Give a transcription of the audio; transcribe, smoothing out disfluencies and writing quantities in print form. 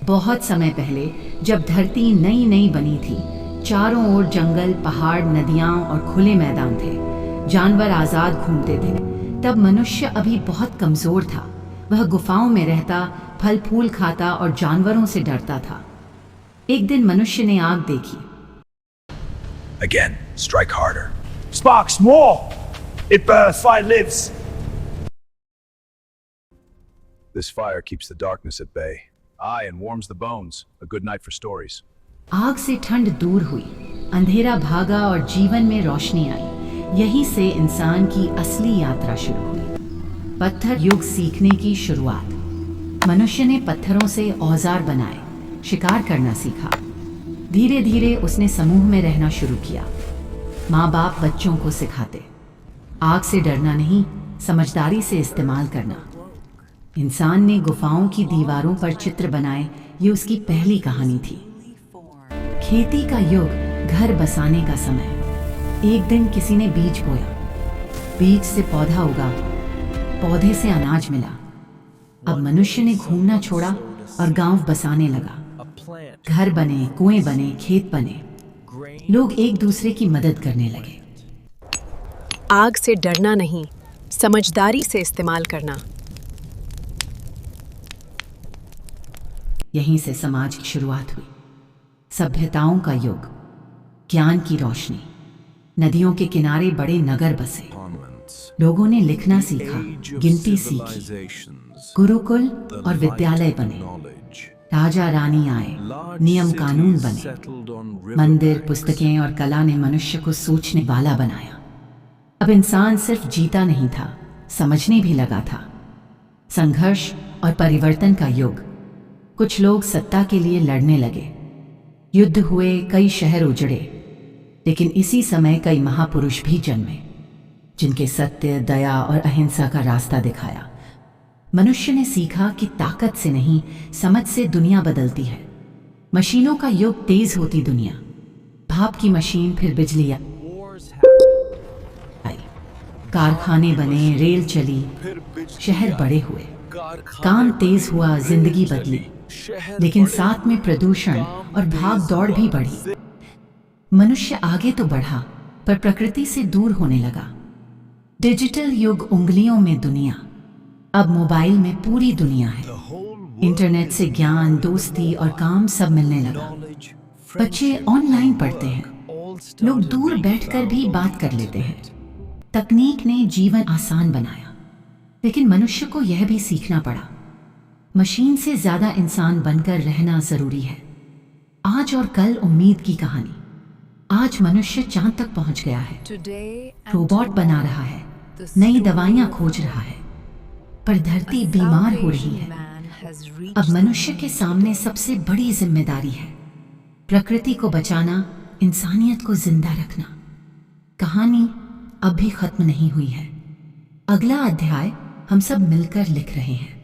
बहुत समय पहले जब धरती नई नई बनी थी, चारों ओर जंगल, पहाड़, नदियां और खुले मैदान थे। जानवर आज़ाद घूमते थे। तब मनुष्य अभी बहुत कमज़ोर था। वह गुफाओं में रहता, फल फूल खाता और जानवरों से डरता था। एक दिन मनुष्य ने आग देखी। Again, strike harder. Sparks, more! It burns, fire lives. This fire keeps the darkness at bay. Aye, and warms the bones. A good night for stories. आग से ठंड दूर हुई, अंधेरा भागा और जीवन में रोशनी आई। यहीं से इंसान की असली यात्रा शुरू हुई। पत्थर युग सीखने की शुरुआत। मनुष्य ने पत्थरों से औजार बनाए, शिकार करना सीखा। धीरे धीरे उसने समूह में रहना शुरू किया। माँ बाप बच्चों को सिखाते, आग से डरना नहीं, समझदारी से इस्तेमाल करना। इंसान ने गुफाओं की दीवारों पर चित्र बनाए, ये उसकी पहली कहानी थी। खेती का युग, घर बसाने का समय। एक दिन किसी ने बीज बोया, बीज से पौधा उगा, पौधे से अनाज मिला। अब मनुष्य ने घूमना छोड़ा और गांव बसाने लगा। घर बने, कुएं बने, खेत बने। लोग एक दूसरे की मदद करने लगे। आग से डरना नहीं, समझदारी से इस्तेमाल करना। यहीं से समाज की शुरुआत हुई। सभ्यताओं का युग, ज्ञान की रोशनी। नदियों के किनारे बड़े नगर बसे। लोगों ने लिखना सीखा, गिनती सीखी। गुरुकुल और विद्यालय बने। राजा रानी आए, नियम कानून बने। मंदिर, पुस्तकें और कला ने मनुष्य को सोचने वाला बनाया। अब इंसान सिर्फ जीता नहीं था, समझने भी लगा था। संघर्ष और परिवर्तन का युग। कुछ लोग सत्ता के लिए लड़ने लगे। युद्ध हुए, कई शहर उजड़े। लेकिन इसी समय कई महापुरुष भी जन्मे, जिनके सत्य, दया और अहिंसा का रास्ता दिखाया। मनुष्य ने सीखा कि ताकत से नहीं, समझ से दुनिया बदलती है। मशीनों का युग, तेज होती दुनिया। भाप की मशीन, फिर बिजली आई। कारखाने बने, रेल चली, शहर बड़े हुए। काम तेज हुआ, जिंदगी बदली। लेकिन साथ में प्रदूषण और भाग दौड़ भी बढ़ी। मनुष्य आगे तो बढ़ा, पर प्रकृति से दूर होने लगा। डिजिटल युग, उंगलियों में दुनिया। अब मोबाइल में पूरी दुनिया है। इंटरनेट से ज्ञान, दोस्ती और काम सब मिलने लगा। बच्चे ऑनलाइन पढ़ते हैं। लोग दूर बैठकर भी बात कर लेते हैं। तकनीक ने जीवन आसान बनाया, लेकिन मनुष्य को यह भी सीखना पड़ा, मशीन से ज्यादा इंसान बनकर रहना जरूरी है। आज और कल उम्मीद की कहानी। आज मनुष्य चांद तक पहुंच गया है, रोबोट बना रहा है, नई दवाइयां खोज रहा है, पर धरती बीमार हो रही है। अब मनुष्य के सामने सबसे बड़ी जिम्मेदारी है प्रकृति को बचाना, इंसानियत को जिंदा रखना। कहानी अब भी खत्म नहीं हुई है। अगला अध्याय हम सब मिलकर लिख रहे हैं।